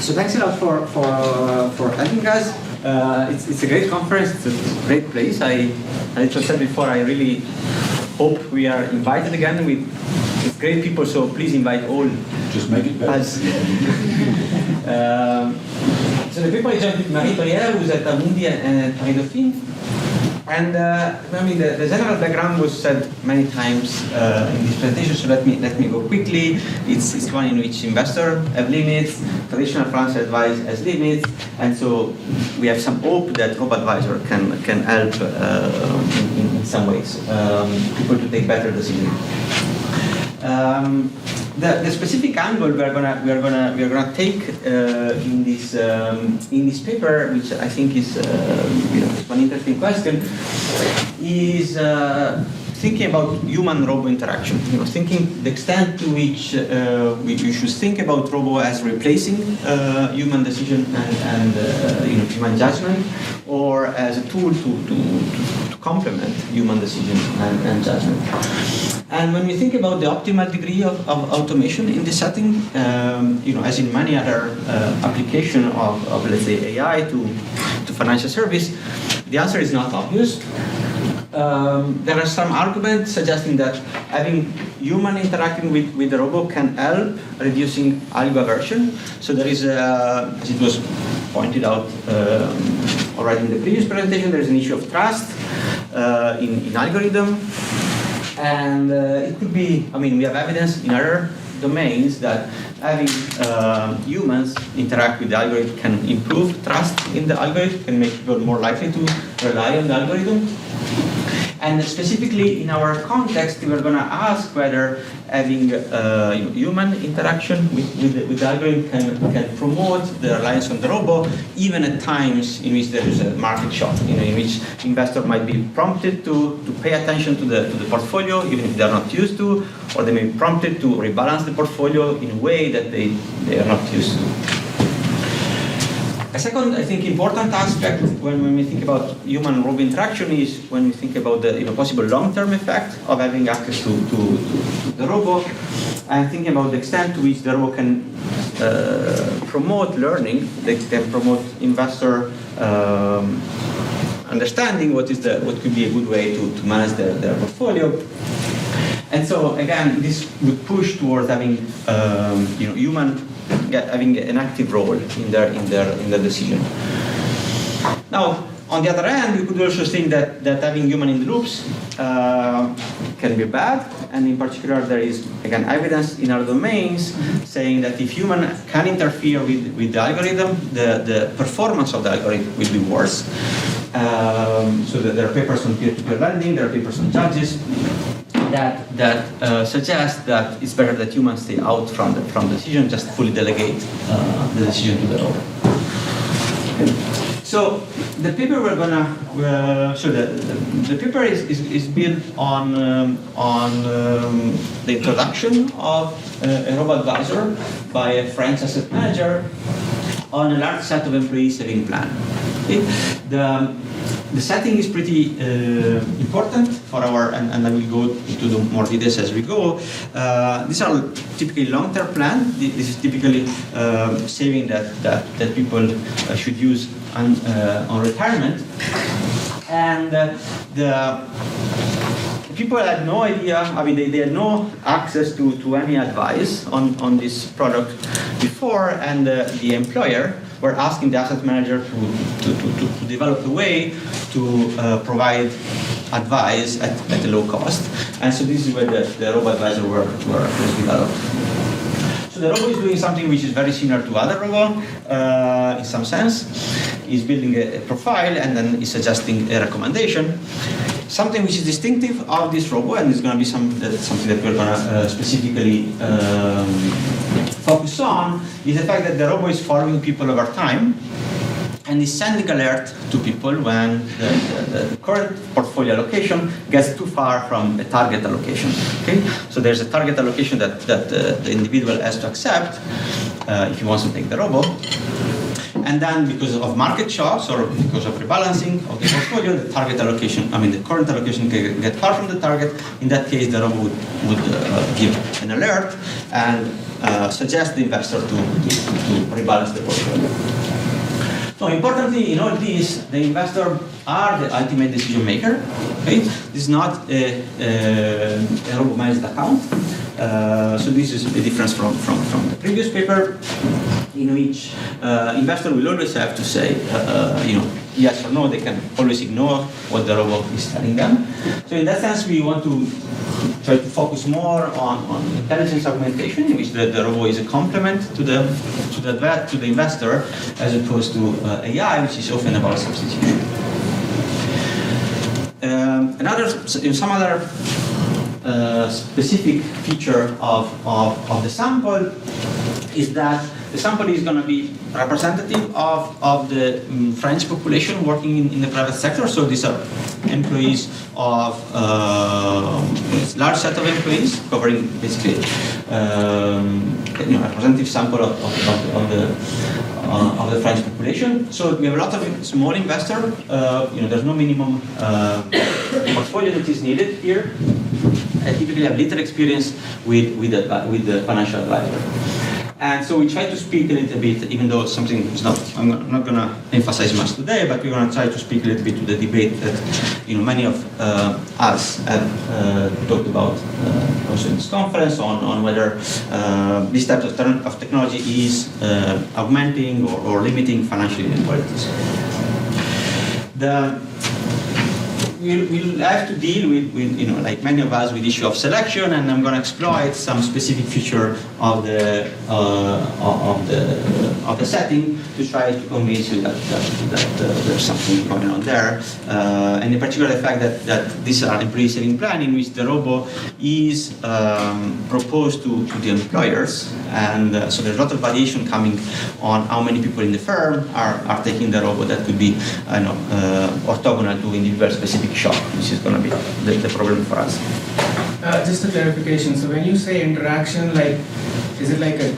So thanks a lot for having us. It's a great conference. It's a great place. I just said before, I really hope we are invited again with great people. So please invite all. Just make it better. So the people I joined with Marie Brière, who's at Amundi and Paris Dauphine. And I mean, the general background was said many times in this presentation, so let me go quickly. It's one in which investors have limits, traditional financial advice has limits, and so we have some hope that robo-advisor can help in some ways people to take better decisions. The specific angle we are gonna take in this paper, which I think is is one interesting question, is thinking about human-robo interaction. Thinking the extent to which we should think about robo as replacing human decision and human judgment, or as a tool to complement human decision and judgment. And when we think about the optimal degree of automation in this setting, as in many other application of let's say AI to financial service, the answer is not obvious. There are some arguments suggesting that having human interacting with the robot can help reducing algo aversion. So there is, as it was pointed out already in the previous presentation, there is an issue of trust in algorithm. And it could be, we have evidence in other domains that having humans interact with the algorithm can improve trust in the algorithm, can make people more likely to rely on the algorithm. And specifically in our context, we are going to ask whether having human interaction with the algorithm can promote the reliance on the robot, even at times in which there is a market shock, in which investors might be prompted to pay attention to the portfolio, even if they are not used to, or they may be prompted to rebalance the portfolio in a way that they are not used to. A second, I think, important aspect when we think about human-robot interaction is when we think about the possible long-term effect of having access to the robot, and thinking about the extent to which the robot can promote learning, they can promote investor understanding what could be a good way to manage their portfolio. And so again, this would push towards having human having an active role in their decision. Now, on the other hand, we could also think that having human in the loops can be bad, and in particular there is, again, evidence in our domains saying that if human can interfere with the algorithm, the performance of the algorithm will be worse. So that there are papers on peer-to-peer lending, there are papers on judges, that suggest that it's better that humans stay out from the decision, just fully delegate the decision to the robot. So the paper we're gonna the paper is built on the introduction of a robo-advisor by a French asset manager on a large set of employee saving plan. Okay? The setting is pretty important for our, and I will go into the more details as we go. These are typically long-term plans. This is typically saving that people should use on retirement. And the people had no idea, they had no access to any advice on this product before, and the employer were asking the asset manager to develop a way to provide advice at a low cost. And so this is where the robo-advisor was developed. So the robo is doing something which is very similar to other robo in some sense. He's building a profile and then he's suggesting a recommendation. Something which is distinctive of this robo, and it's going to be something that we're going to specifically focus on, is the fact that the robo is following people over time and is sending alert to people when the current portfolio allocation gets too far from a target allocation. Okay? So there's a target allocation that the individual has to accept if he wants to take the robo. And then because of market shocks or because of rebalancing of the portfolio, the target allocation, the current allocation can get far from the target. In that case, the robot would give an alert and suggest the investor to rebalance the portfolio. So importantly, in all this, the investor are the ultimate decision maker. Okay? This is not a robot managed account. So this is a difference from the previous paper, in which investor will always have to say, yes or no. They can always ignore what the robot is telling them. So in that sense, we want to try to focus more on intelligence augmentation, in which the robot is a complement to the investor, as opposed to AI, which is often about substitution. Some other specific feature of the sample is that the sample is going to be representative of the French population working in the private sector. So these are employees of a large set of employees, covering basically a representative sample of the French population. So we have a lot of small investors. There's no minimum portfolio that is needed here. I typically have little experience with the financial advisor. And so we try to speak a little bit, even though something is not, I'm not going to emphasize much today, but we're going to try to speak a little bit to the debate that many of us have talked about also in this conference on whether this type of technology is augmenting or limiting financial inequalities. We'll have to deal with like many of us, with the issue of selection, and I'm going to exploit some specific feature of the setting to try to convince you that there's something going on there, and in particular the fact that these are employee saving plan in which the robot is proposed to the employers, and so there's a lot of variation coming on how many people in the firm are taking the robot. That could be orthogonal to individual specific shock, which is going to be the problem for us. Just a clarification. So when you say interaction, is it like a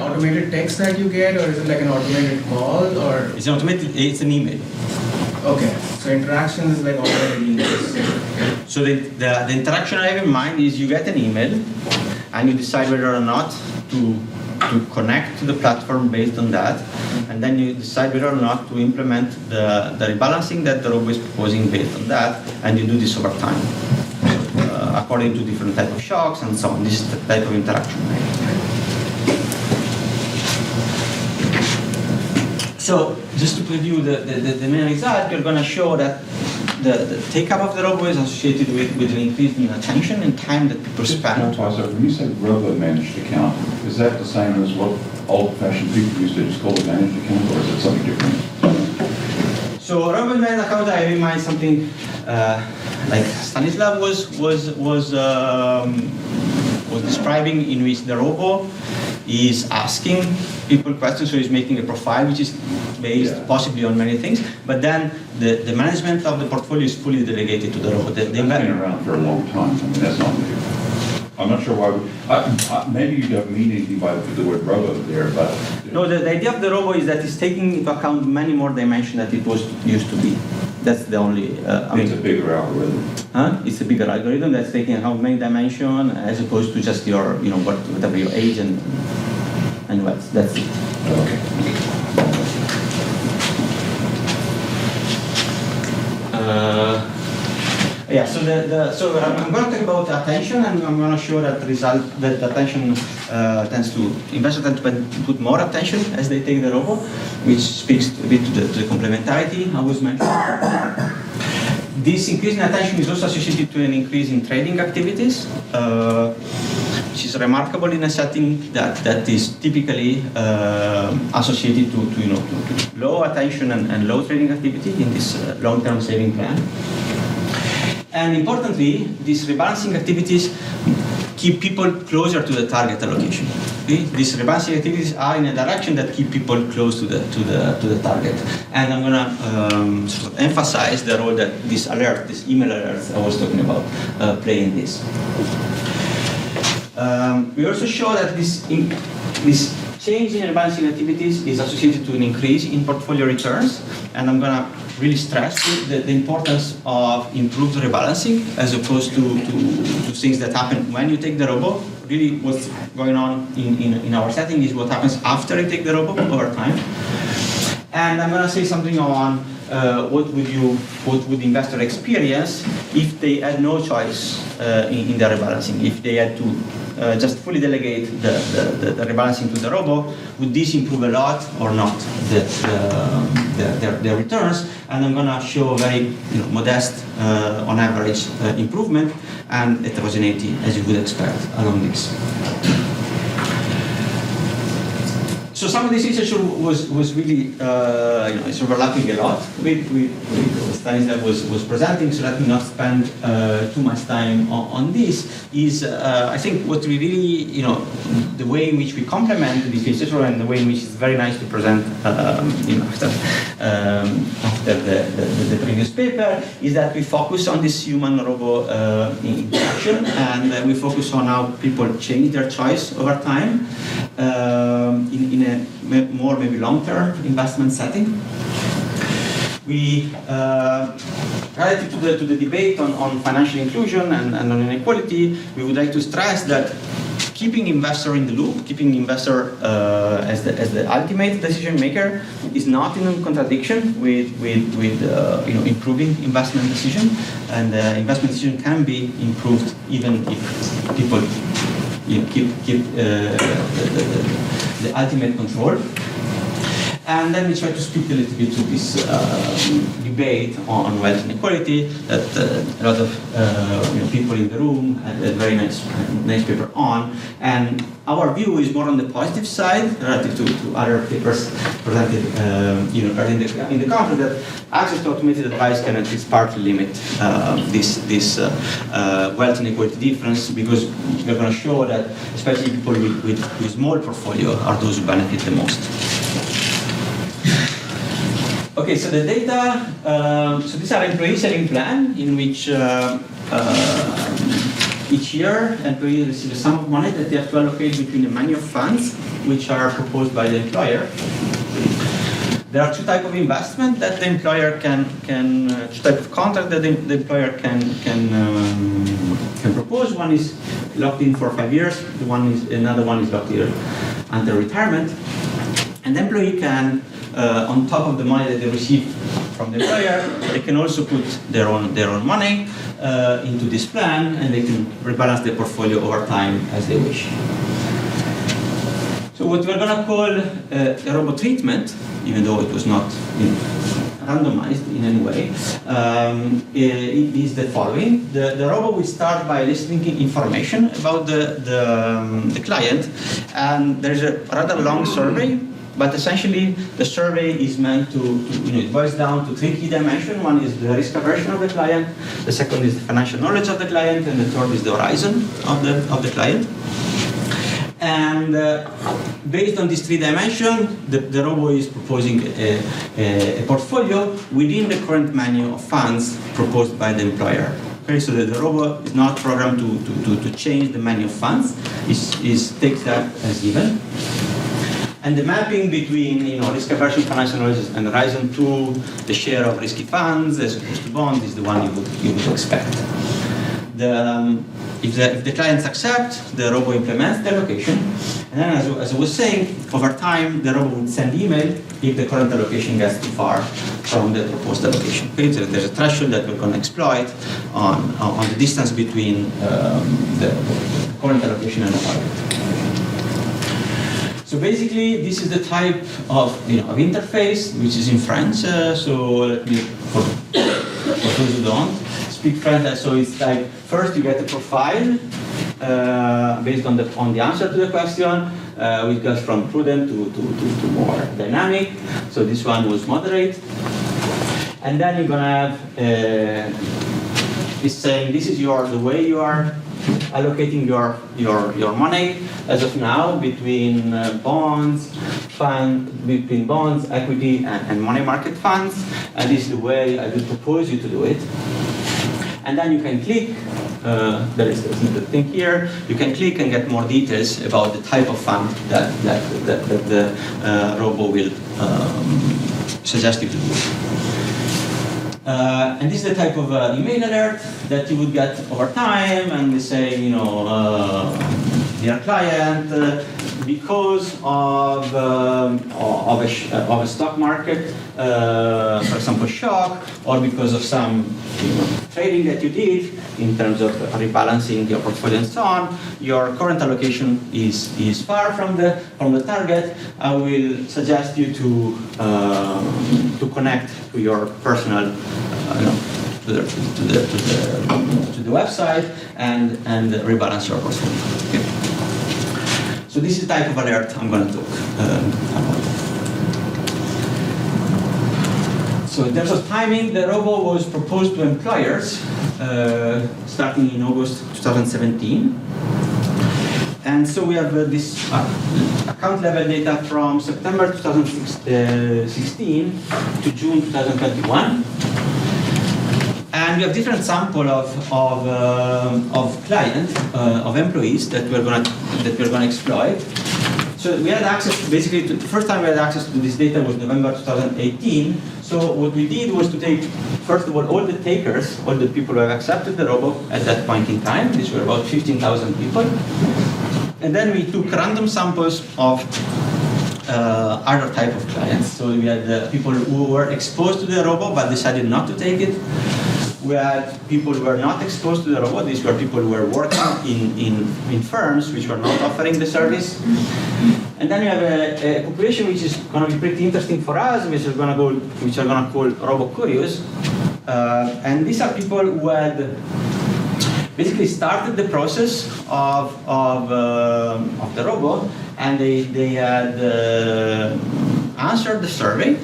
automated text that you get, or is it like an automated call, or? It's an an email. Okay, so interaction is like automated emails. So the interaction I have in mind is you get an email, and you decide whether or not to connect to the platform based on that, and then you decide whether or not to implement the rebalancing that the robot is proposing based on that, and you do this over time, according to different type of shocks and so on. This is the type of interaction. So just to preview the main result, we're going to show that the take-up of the robot is associated with an increase in attention and time that people spend. So when you say robot-managed account, is that the same as what old-fashioned people used to just call a managed account, or is it something different? So robot-managed account, I have in mind something like Stanislav was describing, in which the robot is asking people questions, so he's making a profile which is based possibly on many things, but then the management of the portfolio is fully delegated to the robot. That's been around for a long time. That's not new. I'm not sure why. Maybe you don't mean anything by the word robot there, but... No, the idea of the robot is that it's taking into account many more dimensions than it was used to be. That's the only... it's a bigger algorithm. It's a bigger algorithm that's taking into account many dimensions, as opposed to just your, whatever your age and wealth. That's it. Okay. So I'm going to talk about attention, and I'm going to show that attention investors tend to put more attention as they take the robot, which speaks a bit to the complementarity I was mentioning. This increase in attention is also associated to an increase in trading activities, which is remarkable in a setting that is typically associated to low attention and low trading activity in this long-term saving plan. And importantly, these rebalancing activities keep people closer to the target allocation. Okay? These rebalancing activities are in a direction that keep people close to the target. And I'm going to sort of emphasize the role that this email alert I was talking about, play in this. We also show that this change in rebalancing activities is associated to an increase in portfolio returns, and I'm going to really stress the importance of improved rebalancing as opposed to things that happen when you take the robo. Really what's going on in our setting is what happens after you take the robo over time. And I'm going to say something on what would investor experience if they had no choice in their rebalancing, if they had to just fully delegate the rebalancing to the robo. Would this improve a lot or not their returns? And I'm going to show a very modest, on average, improvement and heterogeneity, as you would expect along this. So some of this research was really it's overlapping a lot with studies that was presenting. So let me not spend too much time on this. I think what we really the way in which we complement this research, and the way in which it's very nice to present after the previous paper, is that we focus on this human-robo interaction, and we focus on how people change their choice over time in a more maybe long-term investment setting. We, relative to the debate on financial inclusion and on inequality, we would like to stress that keeping investor in the loop, keeping investor as the ultimate decision maker, is not in contradiction with improving investment decision, and investment decision can be improved even if people keep the ultimate control. And then we try to speak a little bit to this debate on wealth inequality that a lot of people in the room had a very nice paper on. And our view is more on the positive side relative to other papers presented early in the conference, that access to automated advice can at least partly limit this wealth inequality difference, because we're going to show that especially people with small portfolio are those who benefit the most. Okay, so the data, so these are employee saving plan in which each year employees receive a sum of money that they have to allocate between a menu of funds which are proposed by the employer. There are two types of investment that the employer can two types of contract that the employer can propose. One is locked in for 5 years. Another one is locked in until retirement. And the employee can, on top of the money that they receive from the employer, they can also put their own money into this plan, and they can rebalance their portfolio over time as they wish. So what we're going to call a robo treatment, even though it was not randomized in any way, is the following. The robo will start by listening information about the client, and there's a rather long survey. But essentially, the survey is meant to it boils down to 3 key dimensions. One is the risk aversion of the client, the second is the financial knowledge of the client, and the third is the horizon of the client. And based on these 3 dimensions, the robo is proposing a portfolio within the current menu of funds proposed by the employer. Okay, so the robo is not programmed to change the menu of funds. It takes that as given. And the mapping between risk aversion, financial knowledge, and horizon to the share of risky funds as opposed to bonds is the one you would expect. If the clients accept, the robo implements the allocation. And then, as I was saying, over time, the robo would send email if the current allocation gets too far from the proposed allocation. Okay, so there's a threshold that we're going to exploit on the distance between the current allocation and the target. So basically, this is the type of interface, which is in French. So let me, for those who don't speak French, so it's like first you get a profile based on the answer to the question, which goes from prudent to more dynamic. So this one was moderate, and then you're gonna have it's saying this is the way you are allocating your money as of now between bonds, equity, and money market funds, and this is the way I would propose you to do it. And then you can click there is the thing here. You can click and get more details about the type of fund that the robo will suggest you to do. And this is the type of email alert that you would get over time, and they say, dear client, because of a stock market, for example, shock, or because of some trading that you did in terms of rebalancing your portfolio and so on, your current allocation is far from the target. I will suggest you to connect to your personal, to the website and rebalance your portfolio. Okay. So this is the type of alert I'm going to talk about. So in terms of timing, the robo was proposed to employers starting in August 2017. And so we have this account level data from September 2016 to June 2021. And we have different sample of clients, of employees that we're going to exploit. So we had access to basically, the first time we had access to this data was November 2018. So what we did was to take, first of all the takers, all the people who have accepted the robo at that point in time. These were about 15,000 people. And then we took random samples of other type of clients. So we had people who were exposed to the robo but decided not to take it. We had people who were not exposed to the robo. These were people who were working in firms which were not offering the service. And then we have a population which is going to be pretty interesting for us, which are going to call robo curious. And these are people who had basically started the process of the robo, and they had answered the survey.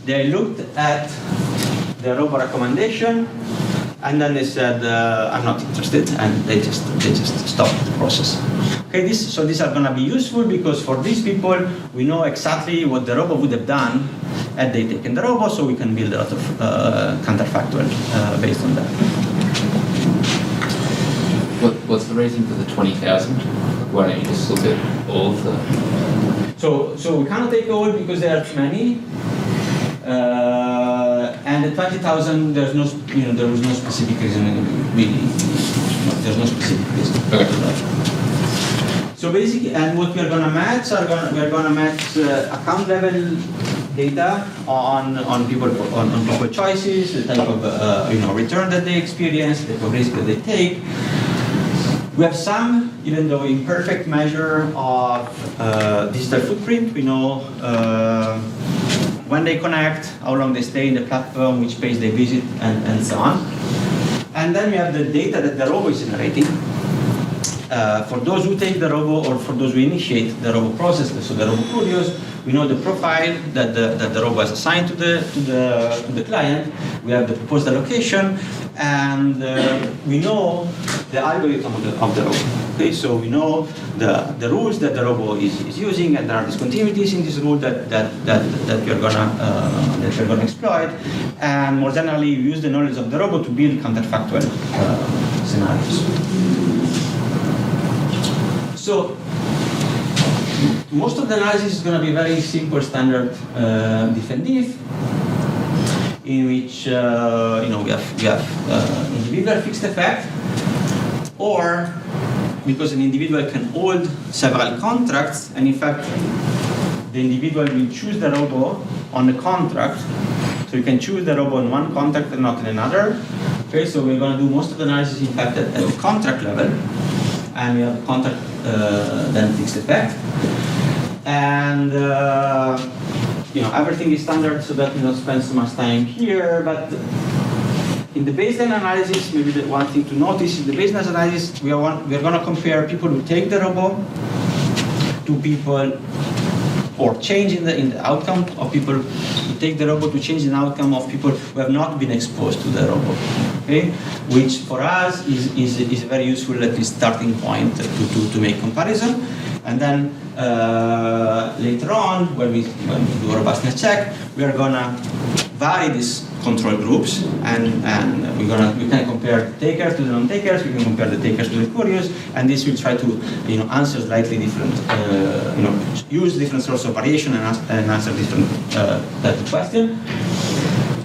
They looked at the robo recommendation, and then they said, "I'm not interested," and they just stopped the process. Okay, so these are going to be useful because for these people we know exactly what the robo would have done had they taken the robo, so we can build a lot of counterfactual based on that. What's the reason for the 20,000? Why don't you just look at all of the? So we cannot take all because there are too many. And the 20,000, there was no specific reason. Really, there's no specific reason. Okay. So basically, and what we're going to match we're going to match account level data on people choices, the type of return that they experience, the type of risk that they take. We have some, even though imperfect, measure of digital footprint. We know when they connect, how long they stay in the platform, which page they visit, and so on. And then we have the data that the robo is generating. For those who take the robo or for those who initiate the robo process, so the robo curious, we know the profile that the robo has assigned to the client. We have the proposed allocation, and we know the algorithm of the robo. Okay, so we know the rules that the robo is using, and there are discontinuities in this rule that you're gonna exploit. And more generally, we use the knowledge of the robo to build counterfactual scenarios. So most of the analysis is going to be very simple, standard diff and diff, in which we have individual fixed effect, or because an individual can hold several contracts, and in fact the individual will choose the robo on the contract, so you can choose the robo on one contract and not in another. Okay, so we're going to do most of the analysis in fact at the contract level, and we have a contract then fixed effect, and everything is standard, so that we don't spend so much time here. But in the baseline analysis, maybe the one thing to notice is the baseline analysis, we are going to compare people who take the robo to people, or change in the outcome of people who take the robo to change in outcome of people who have not been exposed to the robo. Okay, which for us is a very useful at least starting point to make comparison. And then later on, when we do a robustness check, we are gonna vary these control groups, and we can compare the takers to the non-takers. We can compare the takers to the curious, and this will try to answer slightly different, use different sources of variation and answer different type of question.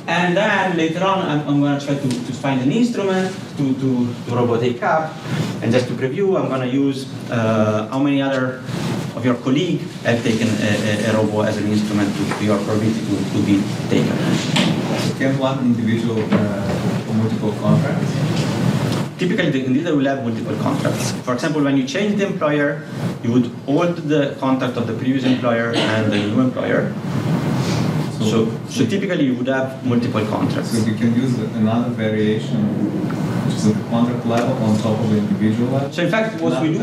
And then later on, I'm going to try to find an instrument to robo take up. And just to preview, I'm going to use how many other of your colleagues have taken a robo as an instrument to your probability to be taken. So can one individual multiple contracts? Typically, the individual will have multiple contracts. For example, when you change the employer, you would hold the contract of the previous employer and the new employer. So typically you would have multiple contracts. So you can use another variation, which is at the contract level on top of the individual level? So in fact, what we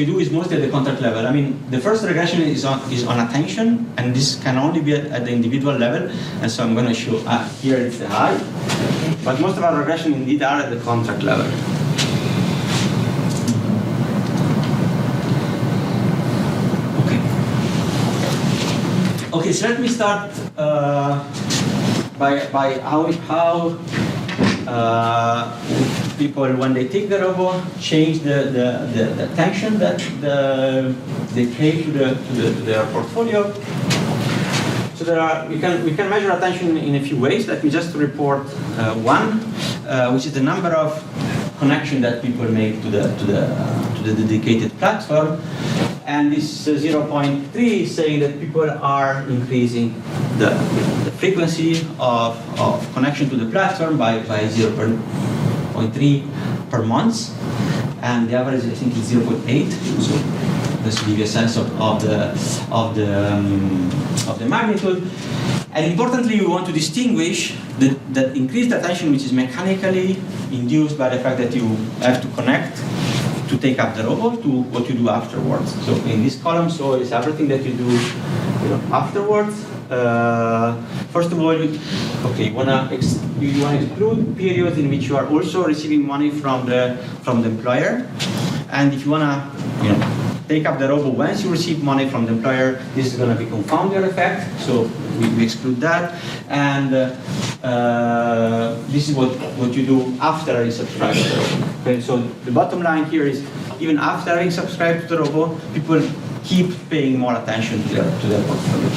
do is mostly at the contract level. I mean, the first regression is on attention, and this can only be at the individual level. And so I'm going to show here it's the high, but most of our regression indeed are at the contract level. Okay, so let me start by how people, when they take the robo, change the attention that they pay to their portfolio. So we can measure attention in a few ways. Let me just report one, which is the number of connections that people make to the dedicated platform. And this 0.3 is saying that people are increasing the frequency of connection to the platform by 0.3 per month. And the average, I think, is 0.8. So this will give you a sense of the magnitude. And importantly, we want to distinguish the increased attention, which is mechanically induced by the fact that you have to connect to take up the robo, to what you do afterwards. So in this column, so is everything that you do afterwards. First of all, you want to exclude periods in which you are also receiving money from the employer. And if you want to take up the robo once you receive money from the employer, this is going to be confounder effect. So we exclude that. And this is what you do after I subscribe to the robo. Okay, so the bottom line here is even after I subscribe to the robo, people keep paying more attention to their portfolio.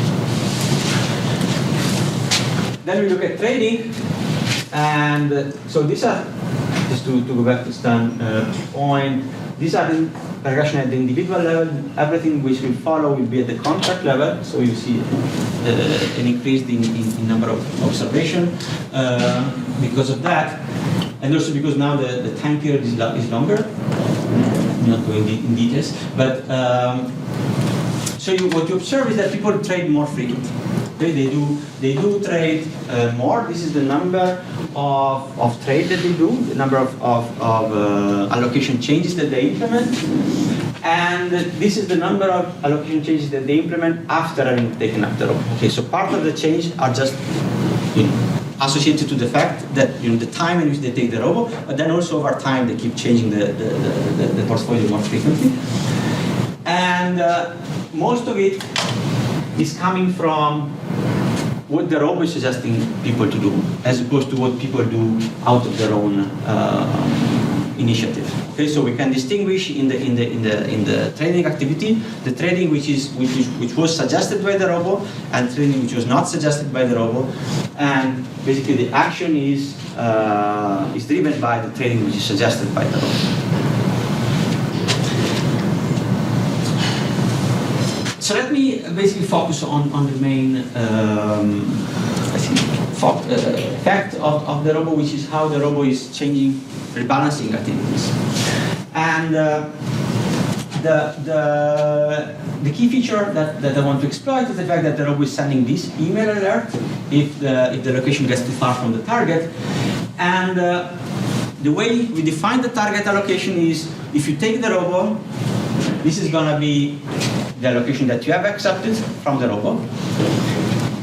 Then we look at trading, and so these are, just to go back to Stan's point, these are the regression at the individual level. Everything which will follow will be at the contract level. So you see an increase in number of observations because of that, and also because now the time period is longer. I'm not going in details, but what you observe is that people trade more frequently. Okay, they do trade more. This is the number of trade that they do, the number of allocation changes that they implement, and this is the number of allocation changes that they implement after having taken up the robo. Okay, so part of the change are just associated to the fact that the time in which they take the robo, but then also over time they keep changing the portfolio more frequently, and most of it is coming from what the robo is suggesting people to do, as opposed to what people do out of their own initiative. Okay, so we can distinguish in the trading activity, the trading which was suggested by the robo, and trading which was not suggested by the robo, and basically the action is driven by the trading which is suggested by the robo. So let me basically focus on the main effect of the robo, which is how the robo is changing, rebalancing activities. And the key feature that I want to exploit is the fact that the robo is sending this email alert if the location gets too far from the target. And the way we define the target allocation is if you take the robo, this is going to be the allocation that you have accepted from the robo.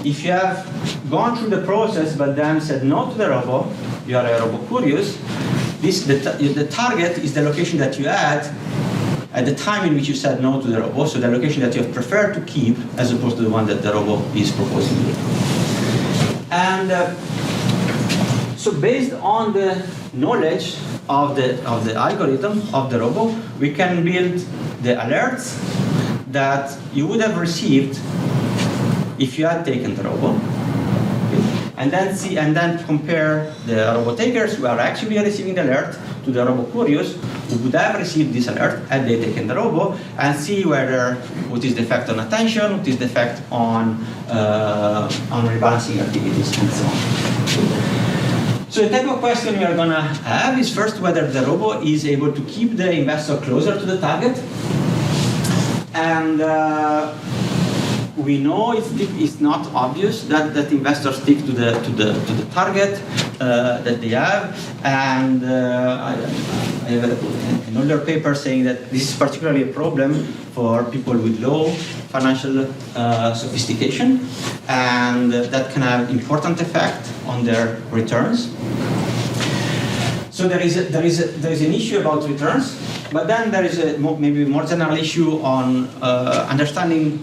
If you have gone through the process but then said no to the robo, you are a robo curious, the target is the location that you had at the time in which you said no to the robot, so the allocation that you have preferred to keep as opposed to the one that the robot is proposing to you. And so based on the knowledge of the algorithm of the robot, we can build the alerts that you would have received if you had taken the robot. And then compare the robot takers who are actually receiving the alert to the robot curious who would have received this alert had they taken the robot, and see what is the effect on attention, what is the effect on rebalancing activities, and so on. So the type of question we are going to have is first whether the robot is able to keep the investor closer to the target, and we know it's not obvious that investors stick to the target that they have, and I have an older paper saying that this is particularly a problem for people with low financial sophistication, and that can have important effect on their returns. So there is an issue about returns, but then there is maybe a more general issue on understanding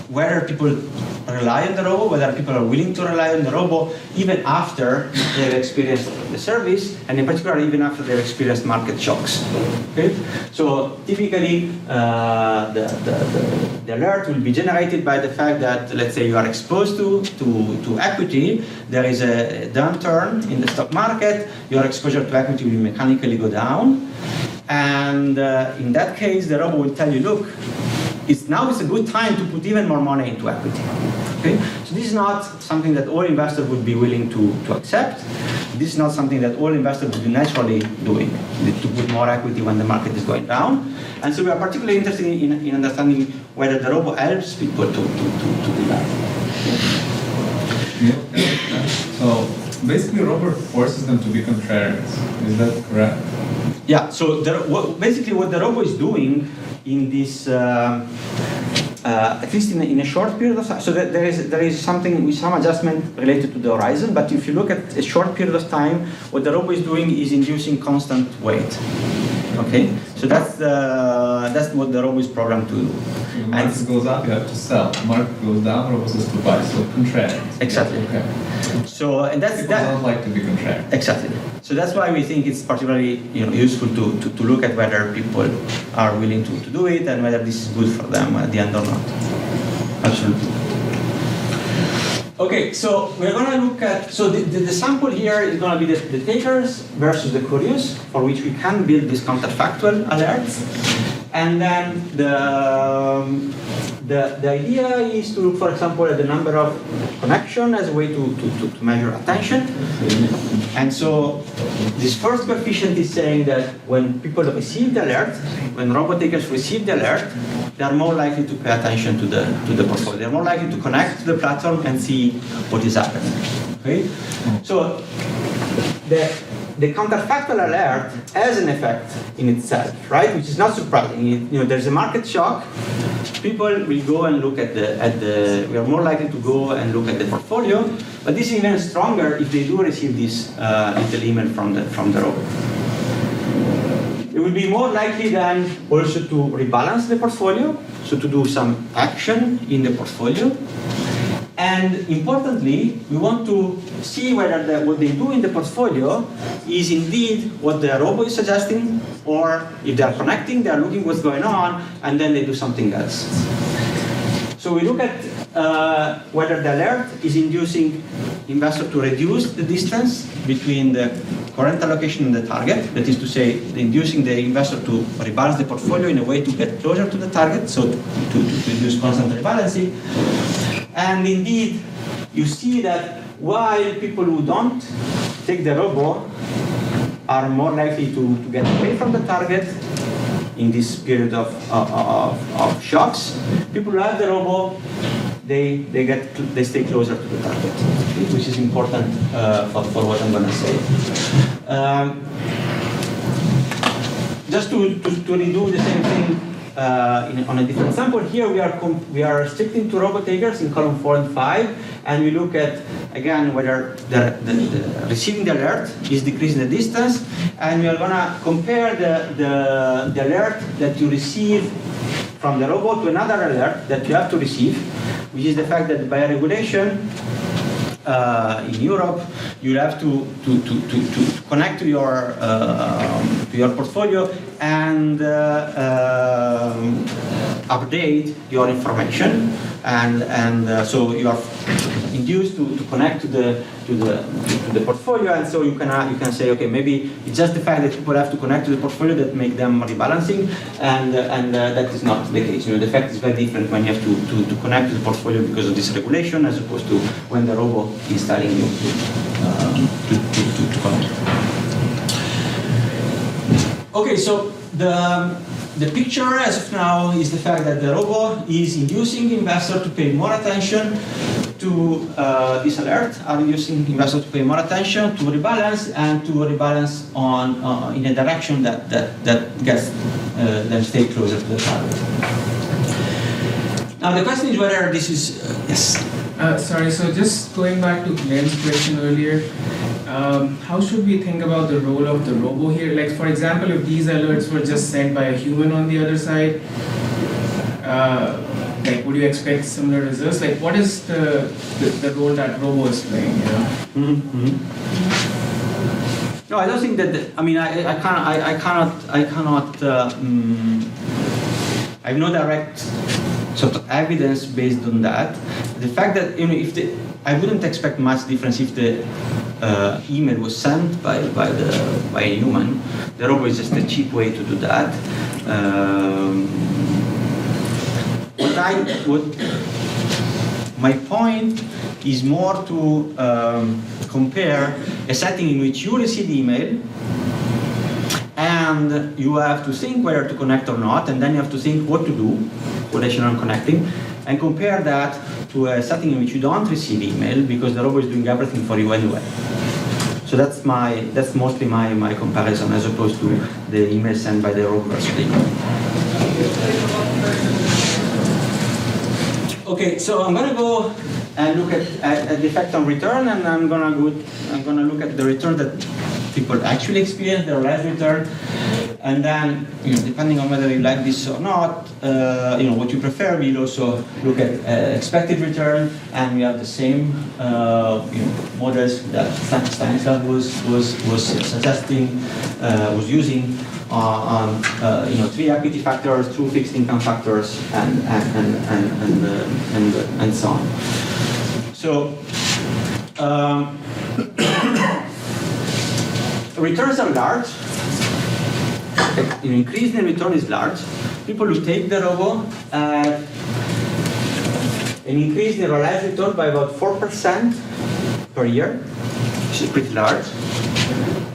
whether people rely on the robot, whether people are willing to rely on the robot even after they've experienced the service, and in particular even after they've experienced market shocks. Okay? So typically the alert will be generated by the fact that, let's say, you are exposed to equity, there is a downturn in the stock market, your exposure to equity will mechanically go down, and in that case the robot will tell you, look, now is a good time to put even more money into equity. Okay? So this is not something that all investors would be willing to accept. This is not something that all investors would be naturally doing, to put more equity when the market is going down. And so we are particularly interested in understanding whether the robot helps people to do that. Yeah. So basically, robot forces them to be contrarians. Is that correct? Yeah. So basically, what the robot is doing in this, at least in a short period of time, so that there is something with some adjustment related to the horizon, but if you look at a short period of time, what the robot is doing is inducing constant weight. Okay, so that's what the robot is programmed to do. When the market goes up, you have to sell. The market goes down, robot has to buy. So contrarians. Exactly. Okay. So and that's People don't like to be contrarian. Exactly. So that's why we think it's particularly useful to look at whether people are willing to do it and whether this is good for them at the end or not. Absolutely. Okay, so we're going to look at, so the sample here is going to be the takers versus the curious, for which we can build these counterfactual alerts. And then the idea is to look, for example, at the number of connections as a way to measure attention. And so this first coefficient is saying that when people receive the alert, when robot takers receive the alert, they are more likely to pay attention to the portfolio. They are more likely to connect to the platform and see what is happening. Okay? So the counterfactual alert has an effect in itself, right? Which is not surprising. There's a market shock. People will go and look at the. We are more likely to go and look at the portfolio. But this is even stronger if they do receive this little email from the robot. It will be more likely then also to rebalance the portfolio, so to do some action in the portfolio. And importantly, we want to see whether what they do in the portfolio is indeed what the robot is suggesting, or if they are connecting, they are looking what's going on, and then they do something else. So we look at whether the alert is inducing investor to reduce the distance between the current allocation and the target. That is to say, inducing the investor to rebalance the portfolio in a way to get closer to the target, so to reduce constant rebalancing. And indeed, you see that while people who don't take the robot are more likely to get away from the target in this period of shocks, people who have the robot, they stay closer to the target, which is important for what I'm going to say. Just to redo the same thing on a different sample. Here we are restricting to robo takers in column 4 and 5, and we look at again whether the receiving the alert is decreasing the distance, and we are gonna compare the alert that you receive from the robot to another alert that you have to receive, which is the fact that by regulation in Europe you have to connect to your portfolio and update your information, and so you are induced to connect to the portfolio, and so you can say, okay, maybe it's just the fact that people have to connect to the portfolio that make them rebalancing, and that is not the case. The fact is very different when you have to connect to the portfolio because of this regulation, as opposed to when the robot is telling you to connect. Okay, so the picture as of now is the fact that the robot is inducing investor to pay more attention to this alert, are inducing investors to pay more attention to rebalance, and to rebalance on in a direction that gets them stay closer to the target. Now the question is whether this is yes. Sorry, so just going back to Glenn's question earlier, how should we think about the role of the robo here? Like, for example, if these alerts were just sent by a human on the other side, like, would you expect similar results? Like, what is the role that robo is playing? No, I don't think that. I have no direct sort of evidence based on that. The fact that I wouldn't expect much difference if the email was sent by a human. The robot is just a cheap way to do that. My point is more to compare a setting in which you receive email and you have to think whether to connect or not, and then you have to think what to do, relation on connecting, and compare that to a setting in which you don't receive email because the robot is doing everything for you anyway. So that's mostly my comparison, as opposed to the email sent by the robot versus the email. Okay, so I'm going to go and look at the effect on return, and I'm going to look at the return that people actually experience, their life return, and then depending on whether you like this or not, what you prefer, we'll also look at expected return, and we have the same models that Stanislav was suggesting, was using on 3 equity factors, 2 fixed income factors, and so on. So returns are large. Increase in return is large. People who take the robo an increase in realized return by about 4% per year, which is pretty large.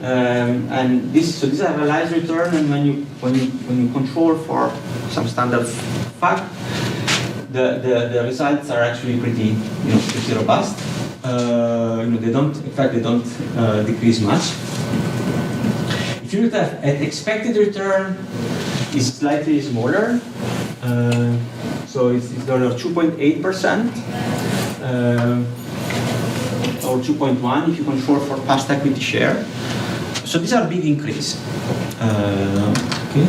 And these are realized return, and when you control for some standard fact, the results are actually pretty robust. They don't decrease much. If you look at expected return, is slightly smaller, so it's going to 2.8%, or 2.1 if you control for past equity share. So these are big increase. Okay.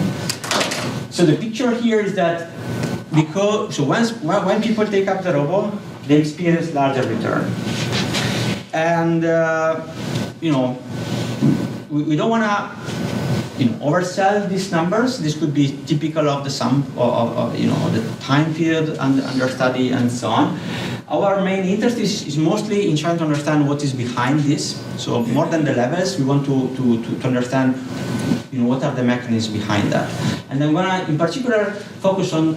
So the picture here is that when people take up the robo, they experience larger return, and we don't want to oversell these numbers. This could be typical of the sum of the time period under study and so on. Our main interest is mostly in trying to understand what is behind this. So more than the levels, we want to understand what are the mechanisms behind that. And I'm gonna in particular focus on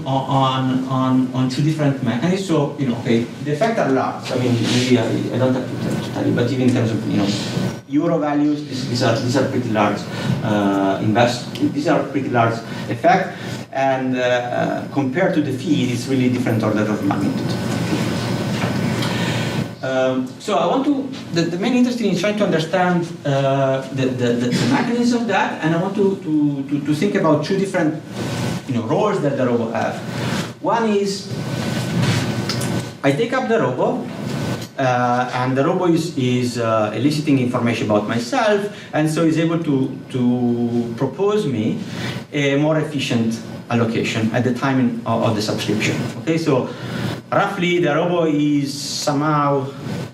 2 different mechanisms. So the effects are large. I mean, maybe I don't have to tell you, but even in terms of euro values, these are pretty large these are pretty large effect, and compared to the fee, it's really different order of magnitude. So I want to, the main interest is trying to understand the mechanism of that, and I want to think about 2 different roles that the robot have. One is I take up the robot, and the robot is eliciting information about myself, and so is able to propose me a more efficient allocation at the time of the subscription. Okay, so roughly the robot is somehow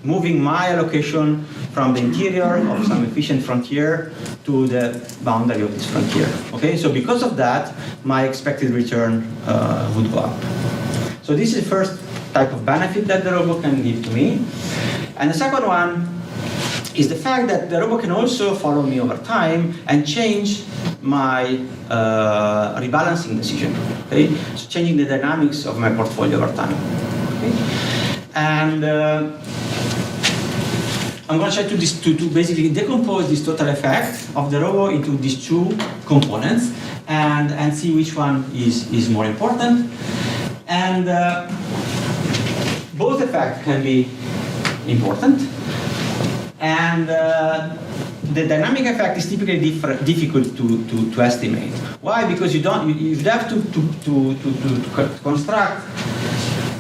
moving my allocation from the interior of some efficient frontier to the boundary of this frontier. Okay, so because of that, my expected return would go up. So this is the first type of benefit that the robot can give to me. And the second one is the fact that the robot can also follow me over time and change my rebalancing decision. Okay? So changing the dynamics of my portfolio over time. Okay? And I'm going to try to basically decompose this total effect of the robot into these two components and see which one is more important. And both effects can be important. And the dynamic effect is typically difficult to estimate. Why? Because you have to construct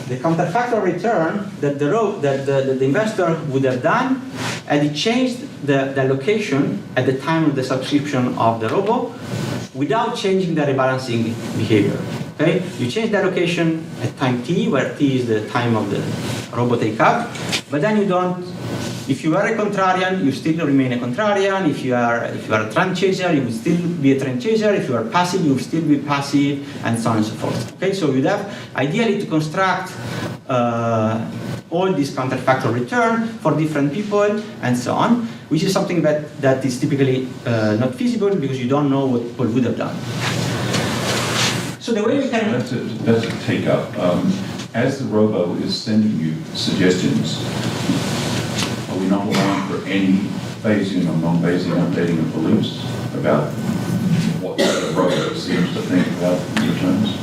the counterfactual return that the investor would have done, and it changed the allocation at the time of the subscription of the robo without changing the rebalancing behavior. Okay? You change the allocation at time t, where t is the time of the robo take up, but then you don't. If you are a contrarian, you still remain a contrarian. If you are a trend chaser, you will still be a trend chaser. If you are passive, you will still be passive, and so on and so forth. Okay, so you'd have ideally to construct all this counterfactual return for different people and so on, which is something that is typically not feasible because you don't know what people would have done. So the way we can... That's a take up. As the robo is sending you suggestions, are we not allowing for any Bayesian or non-Bayesian updating of beliefs about what the robo seems to think about returns?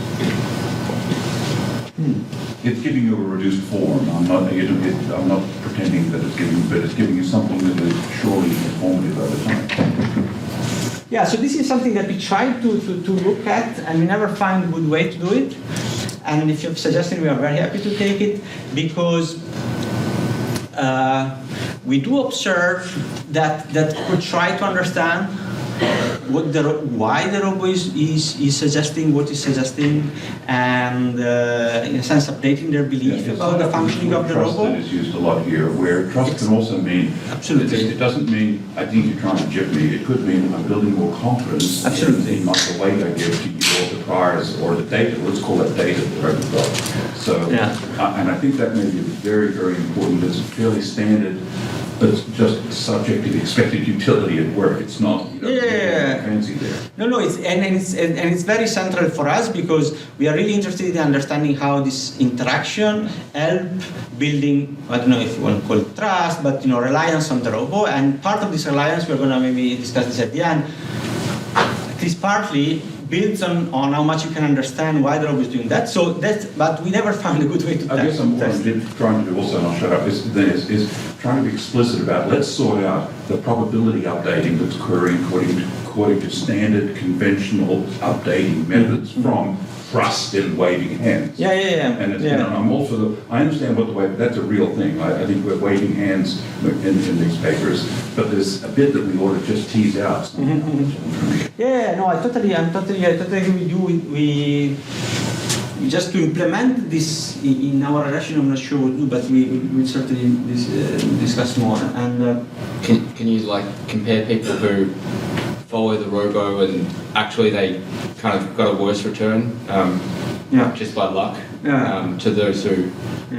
It's giving you a reduced form. I'm not pretending that it's giving, but it's giving you something that is surely informative over time. Yeah, so this is something that we try to look at, and we never find a good way to do it. And if you're suggesting, we are very happy to take it, because we do observe that we try to understand why the robo is suggesting what is suggesting, and in a sense updating their belief about the functioning of the robo. Trust that is used a lot here, where trust can also mean, absolutely. It doesn't mean I think you're trying to jip me. It could mean I'm building more confidence absolutely. in the weight I give to you, or the priors, or the data. Let's call it data that I've got. So, yeah. And I think that may be very, very important. It's fairly standard, but it's just subject to the expected utility at work. It's not fancy there. No, it's very central for us, because we are really interested in understanding how this interaction help building, I don't know if you want to call it trust, but reliance on the robo. And part of this reliance, we're going to maybe discuss this at the end, at least partly builds on how much you can understand why the robo is doing that. So but we never found a good way to test. I guess I'm trying to do also, and I'll shut up, is trying to be explicit about, let's sort out the probability updating that's occurring according to standard conventional updating methods from trust and waving hands. Yeah. And I'm also, I understand what the wave, that's a real thing. I think we're waving hands in these papers, but there's a bit that we ought to just tease out. No, I totally agree with you. We just to implement this in our relation, I'm not sure what to do, but we certainly discuss more. And can you compare people who follow the robo and actually they kind of got a worse return just by luck to those who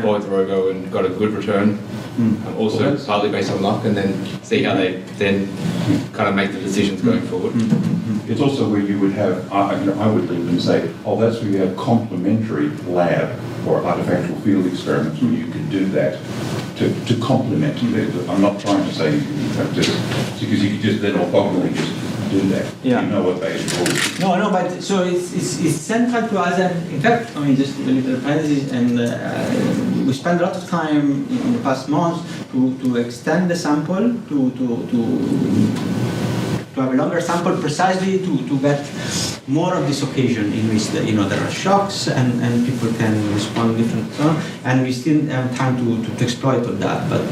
followed the robo and got a good return, also partly based on luck, and then see how they then kind of make the decisions going forward. It's also where you would have, I would leave and say, that's where you have complementary lab or artifactual field experiments where you can do that to complement. I'm not trying to say you have to, because you could just then orthogonally just do that. Yeah. You know what Bayesian is. No, but so it's central to us, and in fact, just a little parenthesis, and we spent a lot of time in the past months to extend the sample to have a longer sample precisely to get more of this occasion in which there are shocks and people can respond different, and we still have time to exploit all that. But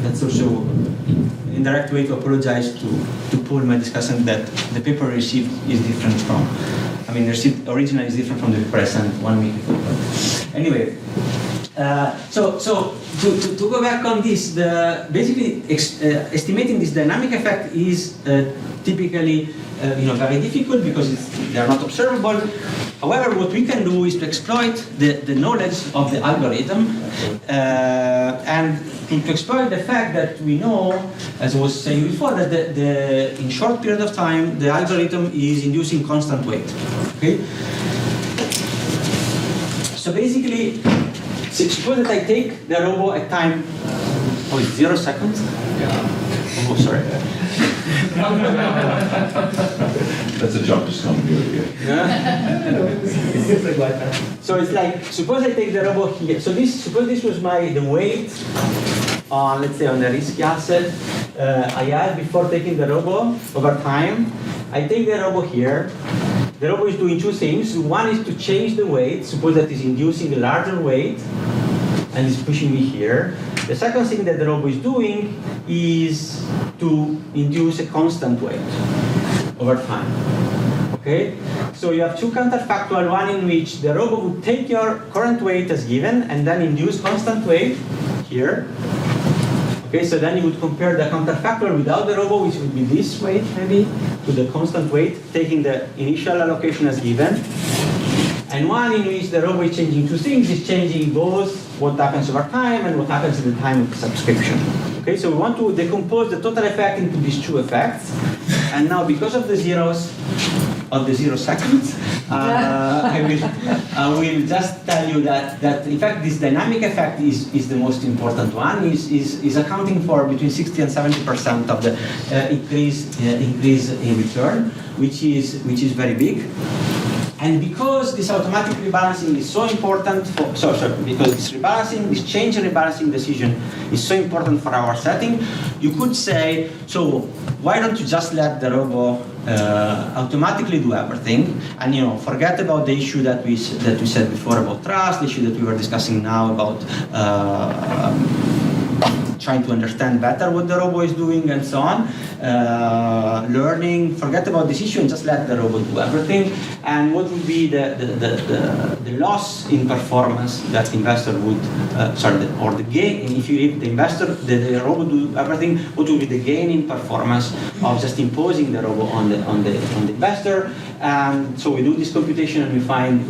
that's also indirect way to apologize to Paul, my discussant, that the paper received is different from. Received originally is different from the paper I sent 1 week before. But anyway. So to go back on this, basically estimating this dynamic effect is typically very difficult because they are not observable. However, what we can do is to exploit the knowledge of the algorithm and to exploit the fact that we know, as I was saying before, that in short period of time the algorithm is inducing constant weight. Okay. So basically, suppose that I take the robo at time, it's 0 seconds? Yeah. Oh, sorry. That's a job discontinuity. So it's like, suppose I take the robo here. So suppose this was the weight on, let's say, on the risky asset I had before taking the robo over time. I take the robo here. The robo is doing two things. One is to change the weight. Suppose that is inducing a larger weight and is pushing me here. The second thing that the robo is doing is to induce a constant weight over time. Okay? So you have two counterfactual, one in which the robo would take your current weight as given and then induce constant weight here. Okay, so then you would compare the counterfactual without the robo, which would be this weight maybe, to the constant weight, taking the initial allocation as given. And one in which the robo is changing two things, is changing both what happens over time and what happens at the time of the subscription. Okay, so we want to decompose the total effect into these two effects. And now, because of the zeros of the 0 seconds, I will just tell you that in fact this dynamic effect is the most important one. Is accounting for between 60 and 70% of the increase in return, which is very big. And because this automatic rebalancing is so important, because this rebalancing, this change in rebalancing decision is so important for our setting, you could say, so why don't you just let the robo automatically do everything, and forget about the issue that we said before about trust, the issue that we were discussing now about trying to understand better what the robo is doing and so on, learning, forget about this issue and just let the robo do everything. And what would be the loss in performance that the investor would, or the gain, if you leave the investor, the robo do everything, what would be the gain in performance of just imposing the robo on the investor? And so we do this computation and we find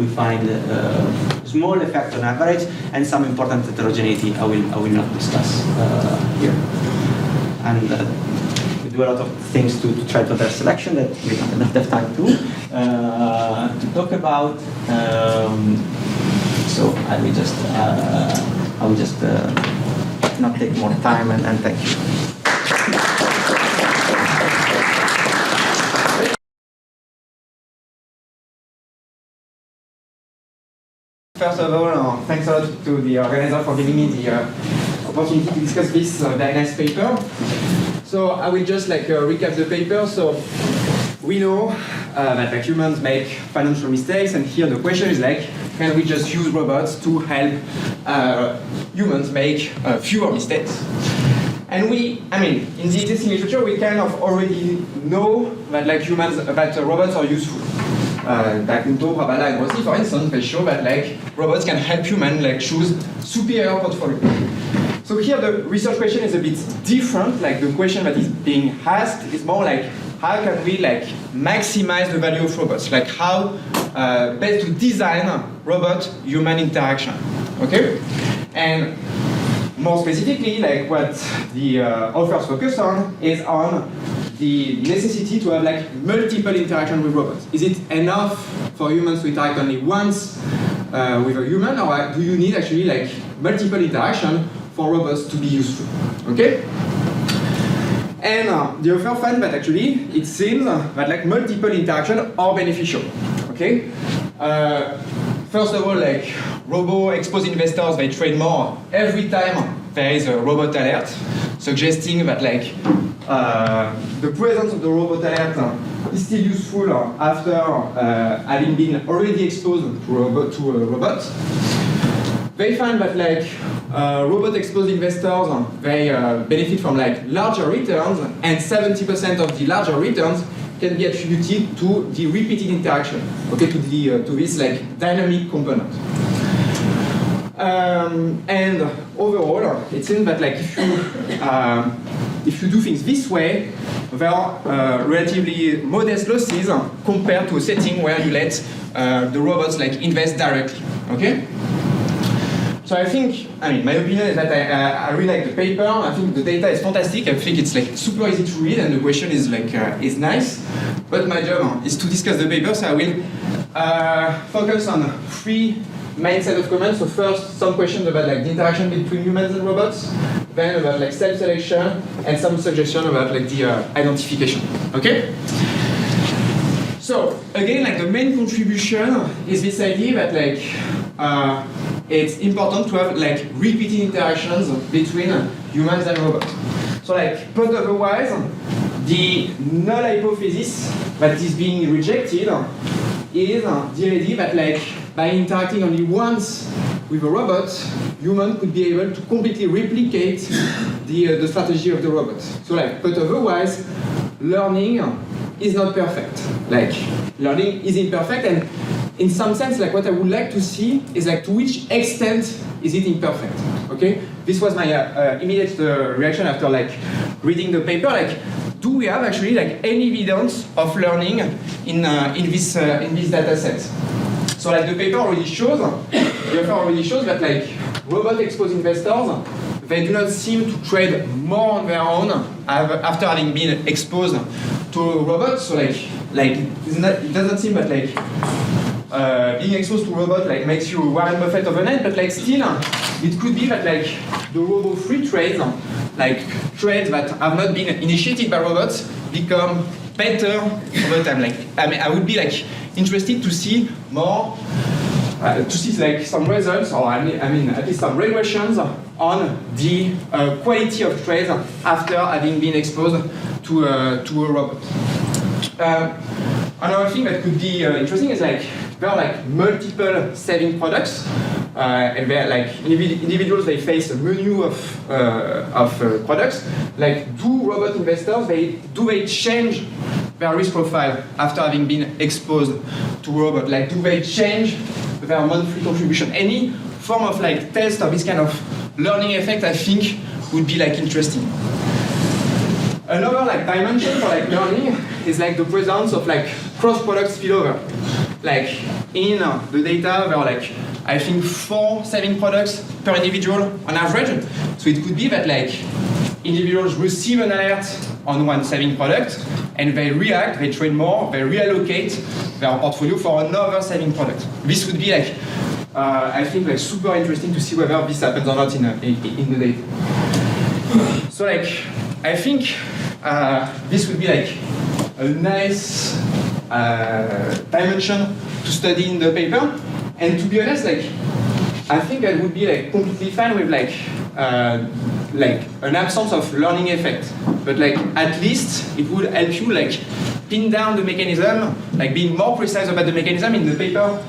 small effect on average and some important heterogeneity I will not discuss here. And we do a lot of things to try to address selection that we don't have time to talk about. So I will just not take more time and thank you. First of all, thanks a lot to the organizer for giving me the opportunity to discuss this very nice paper. So I will just recap the paper. So we know that humans make financial mistakes, and here the question is can we just use robots to help humans make fewer mistakes? And in the existing literature, we kind of already know that robots are useful. Kunto, Rabala, and Rossi, for instance, they show that robots can help humans choose superior portfolio. So here the research question is a bit different. The question that is being asked is more how can we maximize the value of robots? How best to design robot-human interaction? Okay, and more specifically, what the authors focus on is on the necessity to have multiple interactions with robots. Is it enough for humans to interact only once with a human, or do you need actually multiple interaction for robots to be useful? Okay. And the author found that actually it seems that multiple interactions are beneficial. Okay. First of all, robo-exposed investors, they trade more every time there is a robot alert, suggesting that the presence of the robot alert is still useful after having been already exposed to a robot. They find that like robot-exposed investors, they benefit from like larger returns, and 70% of the larger returns can be attributed to the repeated interaction, okay, to this like dynamic component. And overall, it seems that like if you do things this way, there are relatively modest losses compared to a setting where you let the robots like invest directly. Okay. So I think, my opinion is that I really like the paper. I think the data is fantastic. I think it's like super easy to read, and the question is like is nice. But my job is to discuss the paper, so I will focus on 3 main set of comments. So first, some questions about like the interaction between humans and robots, then about like self-selection, and some suggestion about like the identification. Okay. So again, like the main contribution is this idea that like it's important to have like repeated interactions between humans and robots. So like, but otherwise, the null hypothesis that is being rejected is the idea that like by interacting only once with a robot, human could be able to completely replicate the strategy of the robot. So like, but otherwise, learning is not perfect. Like, learning is imperfect, and in some sense, like what I would like to see is like to which extent is it imperfect. Okay, this was my immediate reaction after like reading the paper. Like, do we have actually like any evidence of learning in this data set? So like the paper already shows, the author already shows that like robot-exposed investors, they do not seem to trade more on their own after having been exposed to robots. So like it doesn't seem that like being exposed to a robot like makes you Warren Buffett overnight, but like still it could be that like the robot-free trades, like trades that have not been initiated by robots, become better over time. Like I would be like interested to see more, to see like some results, or at least some regressions on the quality of trades after having been exposed to a robot. Another thing that could be interesting is like there are like multiple saving products, and they're like individuals, they face a menu of products. Like, do robot investors they change their risk profile after having been exposed to robot? Like, do they change their monthly contribution? Any form of like test of this kind of learning effect, I think, would be like interesting. Another like dimension for like learning is like the presence of like cross-product spillover. Like in the data, there are like I think 4 saving products per individual on average. So it could be that like individuals receive an alert on one saving product, and they react, they trade more, they reallocate their portfolio for another saving product. This would be like I think like super interesting to see whether this happens or not in the data. So like I think this would be like a nice dimension to study in the paper. And to be honest, like I think I would be like completely fine with like an absence of learning effect. But like at least it would help you like pin down the mechanism, like being more precise about the mechanism. In the paper,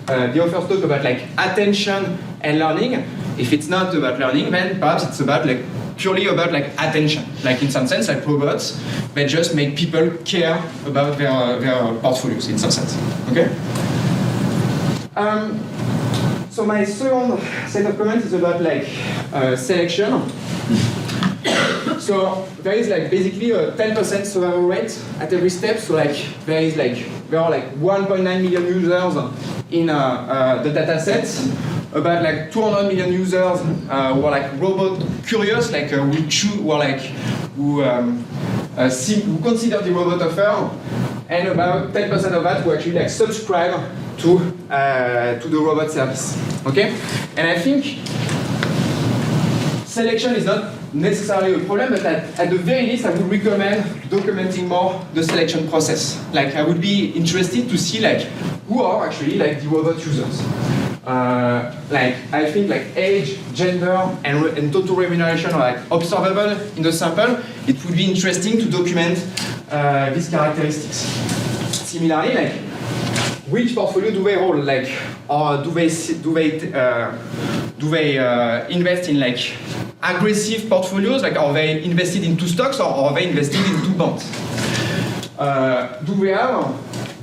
the authors talk about like attention and learning. If it's not about learning, then perhaps it's about like purely about like attention. Like in some sense, like robots, they just make people care about their portfolios in some sense. Okay. So my second set of comments is about like selection. So there is like basically a 10% survival rate at every step. So like there are like 1.9 million users in the data sets. About like 200 million users who are like robot curious, like who consider the robot offer, and about 10% of that who actually like subscribe to the robot service. Okay, and I think selection is not necessarily a problem, but at the very least, I would recommend documenting more the selection process. Like, I would be interested to see like who are actually like the robot users. Like, I think like age, gender, and total remuneration are like observable in the sample. It would be interesting to document these characteristics. Similarly, like, which portfolio do they hold? Like, or do they invest in like aggressive portfolios? Like, are they invested in 2 stocks or are they invested in 2 bonds? Do we have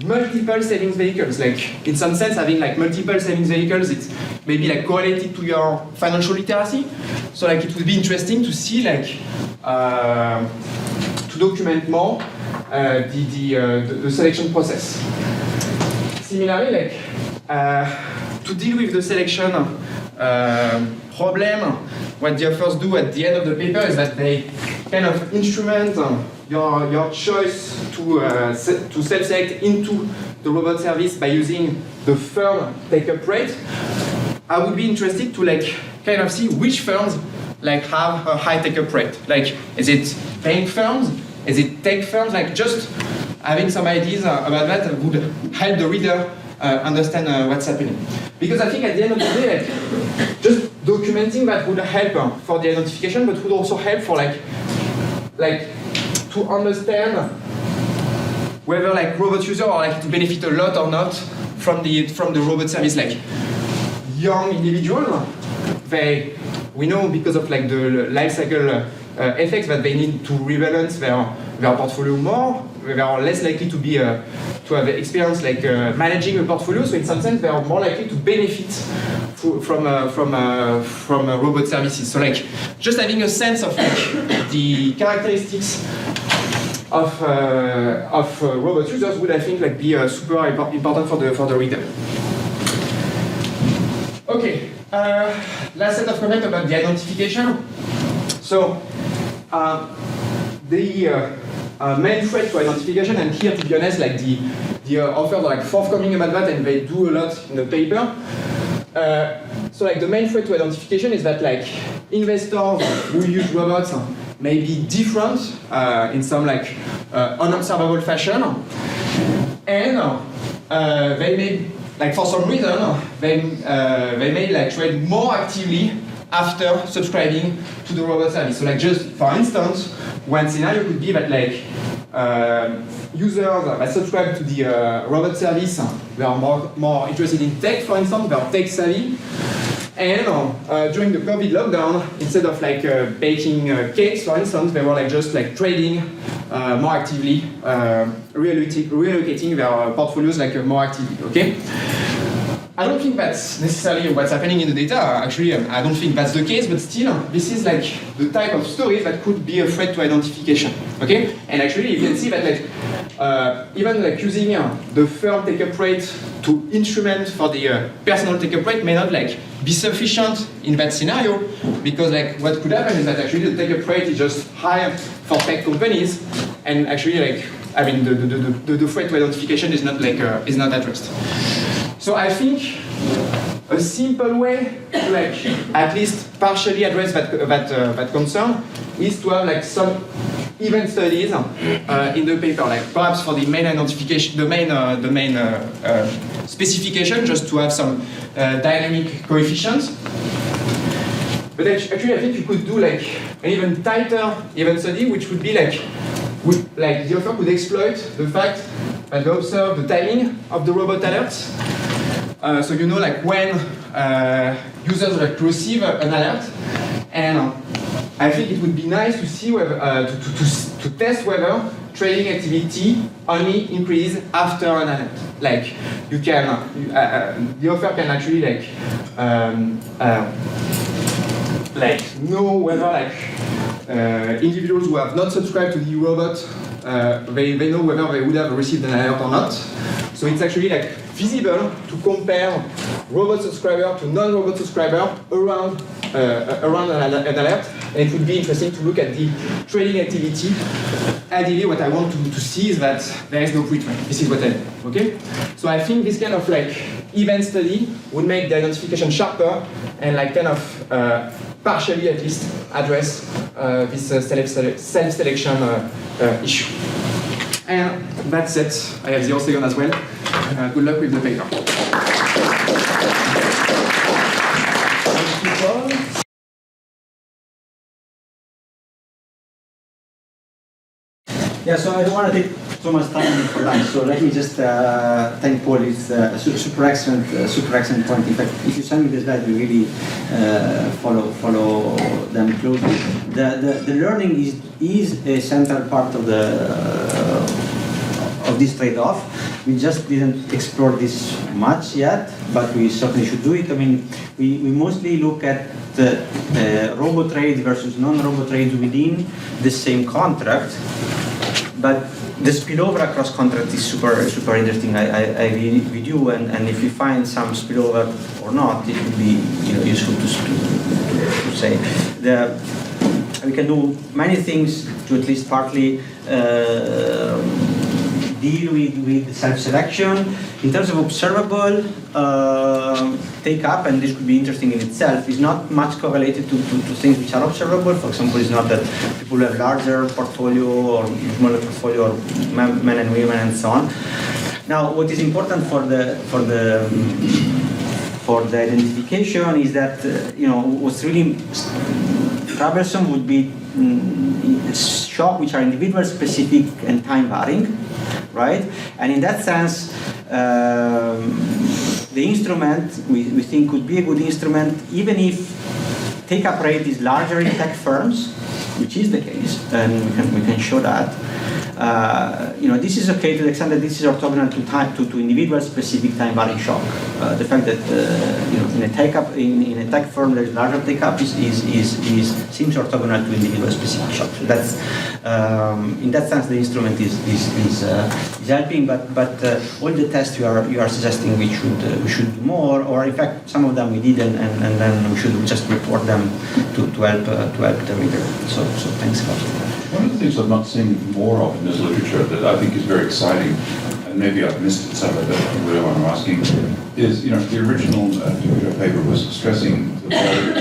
multiple savings vehicles? Like, in some sense, having like multiple savings vehicles, it's maybe like correlated to your financial literacy. So like, it would be interesting to see like to document more the selection process. Similarly, like to deal with the selection problem, what the authors do at the end of the paper is that they kind of instrument your choice to self-select into the robot service by using the firm take-up rate. I would be interested to like kind of see which firms like have a high take-up rate. Like, is it bank firms? Is it tech firms? Like, just having some ideas about that would help the reader understand what's happening. Because I think at the end of the day, like, just documenting that would help for the identification, but would also help for like to understand whether like robot users are like to benefit a lot or not from the robot service. Like, young individuals, we know because of like the life cycle effects that they need to rebalance their portfolio more. They are less likely to be to have experience like managing a portfolio. So in some sense, they are more likely to benefit from robot services. So like, just having a sense of like the characteristics of robot users would, I think, like be super important for the reader. Okay, last set of comments about the identification. So the main threat to identification, and here, to be honest, like the authors are like forthcoming about that, and they do a lot in the paper. So like the main threat to identification is that like investors who use robots may be different in some like unobservable fashion, and they may, like, for some reason, they may like trade more actively after subscribing to the robot service. So like, just for instance, one scenario could be that like users that subscribe to the robot service, they are more interested in tech, for instance, they are tech savvy. And during the COVID lockdown, instead of like baking cakes, for instance, they were like just like trading more actively, reallocating their portfolios like more actively. Okay. I don't think that's necessarily what's happening in the data. Actually, I don't think that's the case, but still, this is like the type of story that could be a threat to identification. Okay? And actually, you can see that like, even like using the firm take-up rate to instrument for the personal take-up rate may not like be sufficient in that scenario, because like what could happen is that actually the take-up rate is just higher for tech companies, and actually like, I mean, the threat to identification is not like is not addressed. So I think a simple way to like at least partially address that concern is to have like some event studies in the paper, like perhaps for the main identification, the main specification, just to have some dynamic coefficients. But actually, I think you could do like an even tighter event study, which would be like the author could exploit the fact that they observe the timing of the robot alerts. So you know, like when users like receive an alert, and I think it would be nice to see whether to test whether trading activity only increases after an alert. Like you can, the author can actually like know whether like individuals who have not subscribed to the robot, they know whether they would have received an alert or not. So it's actually like feasible to compare robot subscriber to non-robot subscriber around an alert, and it would be interesting to look at the trading activity. Ideally, what I want to see is that there is no pre-trade. This is what I do. Okay? So I think this kind of like event study would make the identification sharper and like kind of partially at least address this self-selection issue. And that's it. I have 0 seconds as well. Good luck with the paper. Yeah, so I don't want to take so much time for lunch, so let me just thank Paul. It's a super excellent point. In fact, if you send me the slide, we really follow them closely. The learning is a central part of this trade-off. We just didn't explore this much yet, but we certainly should do it. I mean, we mostly look at the robo trades versus non-robo trades within the same contract. But the spillover across contracts is super interesting. I agree with you, and if you find some spillover or not, it would be useful to say. We can do many things to at least partly deal with self-selection. In terms of observable take-up, and this could be interesting in itself, is not much correlated to things which are observable. For example, it's not that people have larger portfolio or smaller portfolio, or men and women and so on. Now, what is important for the identification is that what's really troublesome would be shock which are individual specific and time varying, right? And in that sense, the instrument we think could be a good instrument, even if take-up rate is larger in tech firms, which is the case, and we can show that. This is okay to the extent that this is orthogonal to individual specific time varying shock. The fact that in a tech firm there is larger take-up seems orthogonal to individual specific shock. So that's in that sense the instrument is helping. But all the tests you are suggesting we should do more, or in fact some of them we did, and then we should just report them to help the reader. So thanks a lot. One of the things I've not seen more of in this literature that I think is very exciting, and maybe I've missed it some of it, what I'm asking, is the original paper was stressing the value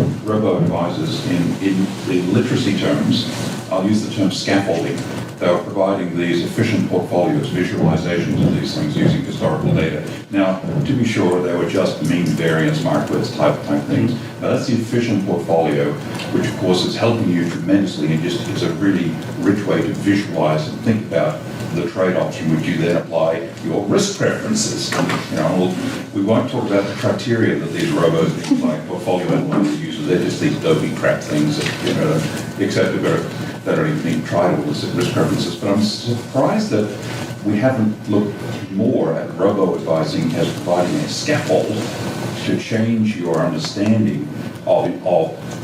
of robo-advisors in the literacy terms. I'll use the term scaffolding. They were providing these efficient portfolios, visualizations of these things using historical data. Now, to be sure, they were just mean variance markers type things. Now, that's the efficient portfolio, which of course is helping you tremendously, and just is a really rich way to visualize and think about the trade-offs from which you then apply your risk preferences. We won't talk about the criteria that these robos, like portfolio analyzers, use. They're just these dopey crap things that, except that are even being tried with risk preferences. But I'm surprised that we haven't looked more at robo-advising as providing a scaffold to change your understanding of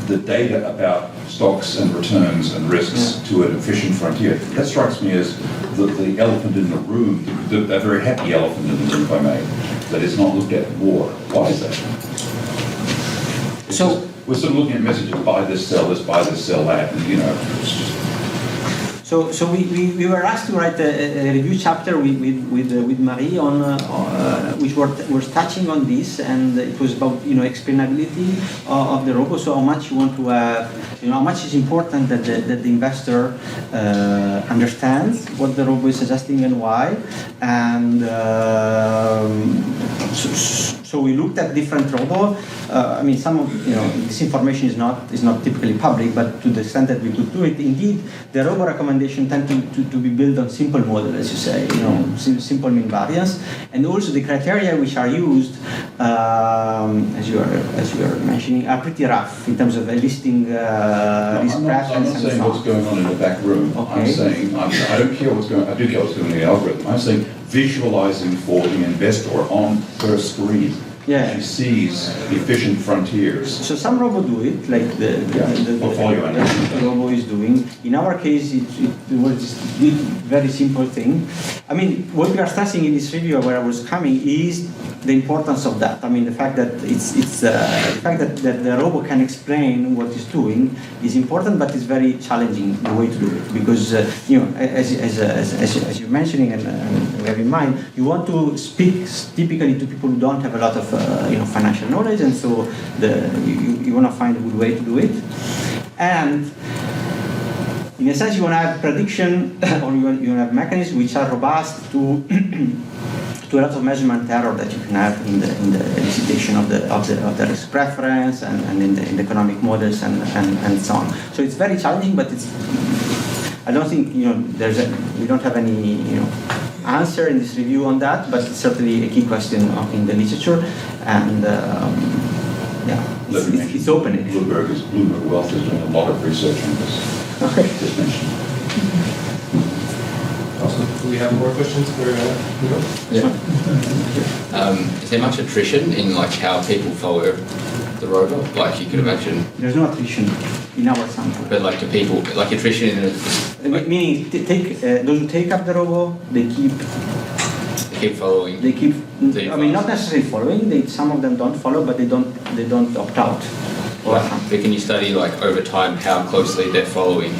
the data about stocks and returns and risks to an efficient frontier. That strikes me as the elephant in the room, a very happy elephant in the room, if I may, that is not looked at more. Why is that? So we're sort of looking at messages: buy this, sell that, and So we were asked to write a review chapter with Marie on which was touching on this, and it was about explainability of the robo. So how much you want to how much is important that the investor understands what the robo is suggesting and why, and so we looked at different robo. Some of this information is not typically public, but to the extent that we could do it, indeed, the robo recommendation tend to be built on simple model, as you say, simple mean variance, and also the criteria which are used, as you are mentioning, are pretty rough in terms of listing risk preference. I'm not saying what's going on in the back room. Okay. I'm saying I don't care what's going. I do care what's going on in the algorithm. I'm saying visualizing for the investor on her screen. Yeah. She sees efficient frontiers. So some robo do it, like the portfolio robo is doing. In our case, it was just a very simple thing. What we are stressing in this review, where I was coming, is the importance of that. The fact that the fact that the robo can explain what it's doing is important, but it's very challenging the way to do it, because as you're mentioning and we have in mind, you want to speak typically to people who don't have a lot of financial knowledge, and so you want to find a good way to do it. And in a sense, you want to have prediction, or you want to have mechanisms which are robust to to a lot of measurement error that you can have in the elicitation of the risk preference and in the economic models and so on. So it's very challenging, but I don't think we don't have any answer in this review on that, but it's certainly a key question in the literature, and it's open. Bloomberg Wealth is doing a lot of research on this. Okay. Just mentioned. Awesome. Do we have more questions for Milo? Yeah. Is there much attrition in how people follow the robo? Like you could imagine. There's no attrition in our sample. But to people, attrition in meaning those who take up the robo, they keep following. They keep. Not necessarily following. Some of them don't follow, but they don't opt out. But can you study over time how closely they're following?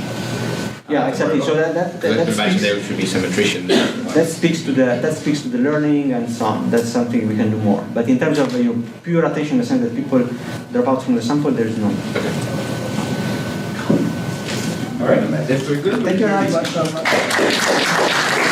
Yeah, exactly. So that imagine there should be some attrition there. That speaks to the learning and so on. That's something we can do more. But in terms of pure attention, in the sense that people drop out from the sample, there is no. Okay. All right. That's very good. Thank you very much.